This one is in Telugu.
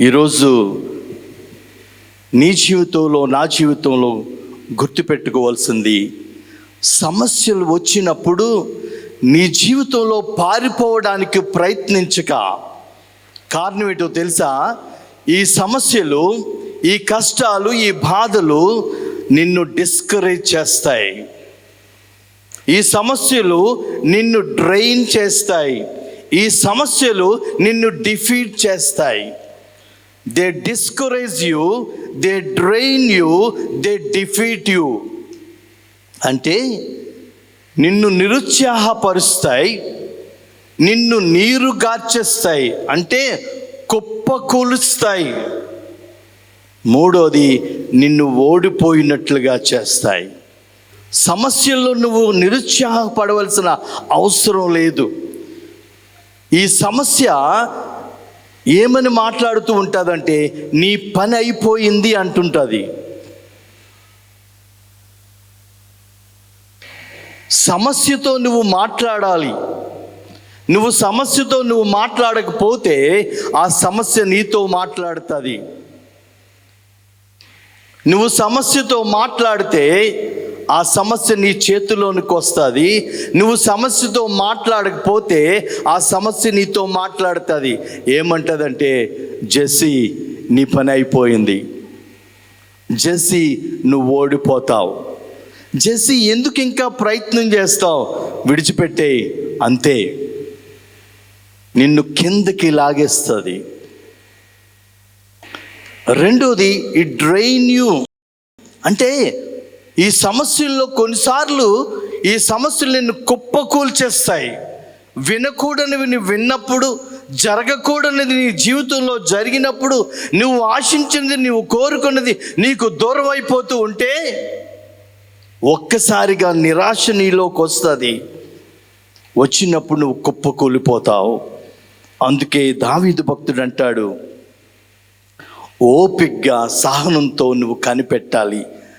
ఈరోజు నీ జీవితంలో, నా జీవితంలో గుర్తుపెట్టుకోవాల్సింది, సమస్యలు వచ్చినప్పుడు నీ జీవితంలో పారిపోవడానికి ప్రయత్నించక, కారణం ఏంటో తెలుసా? ఈ సమస్యలు, ఈ కష్టాలు, ఈ బాధలు నిన్ను డిస్కరేజ్ చేస్తాయి. ఈ సమస్యలు నిన్ను డ్రైన్ చేస్తాయి. ఈ సమస్యలు నిన్ను డిఫీట్ చేస్తాయి. They discourage you, they drain you, they defeat you. అంటే నిన్ను నిరుత్సాహపరుస్తాయి, నిన్ను నీరుగార్చేస్తాయి, అంటే కుప్పకూలుస్తాయి. మూడోది, నిన్ను ఓడిపోయినట్లుగా చేస్తాయి. సమస్యల్లో నువ్వు నిరుత్సాహపడవలసిన అవసరం లేదు. ఈ సమస్య ఏమని మాట్లాడుతూ ఉంటుందంటే, నీ పని అయిపోయింది అంటుంటుంది. సమస్యతో నువ్వు మాట్లాడాలి. నువ్వు సమస్యతో నువ్వు మాట్లాడకపోతే ఆ సమస్య నీతో మాట్లాడుతుంది. నువ్వు సమస్యతో మాట్లాడితే ఆ సమస్య నీ చేతిలోనికి వస్తుంది. నువ్వు సమస్యతో మాట్లాడకపోతే ఆ సమస్య నీతో మాట్లాడుతుంది. ఏమంటుందంటే, జెస్సీ నీ పని అయిపోయింది, జెస్సీ నువ్వు ఓడిపోతావు, జెస్సీ ఎందుకు ఇంకా ప్రయత్నం చేస్తావు, విడిచిపెట్టేయి, అంతే. నిన్ను కిందకి లాగేస్తుంది. రెండోది, ఈ డ్రైన్ యూ. అంటే ఈ సమస్యల్లో కొన్నిసార్లు ఈ సమస్యలు నిన్ను కుప్పకూల్చేస్తాయి. వినకూడనివి నువ్వు విన్నప్పుడు, జరగకూడనిది నీ జీవితంలో జరిగినప్పుడు, నువ్వు ఆశించినది, నువ్వు కోరుకున్నది నీకు దూరం అయిపోతూ ఉంటే ఒక్కసారిగా నిరాశ నీలోకి వస్తుంది. వచ్చినప్పుడు నువ్వు కుప్పకూలిపోతావు. అందుకే దావీదు భక్తుడు అంటాడు, ఓపికగా సహనంతో నువ్వు కనిపెట్టాలి.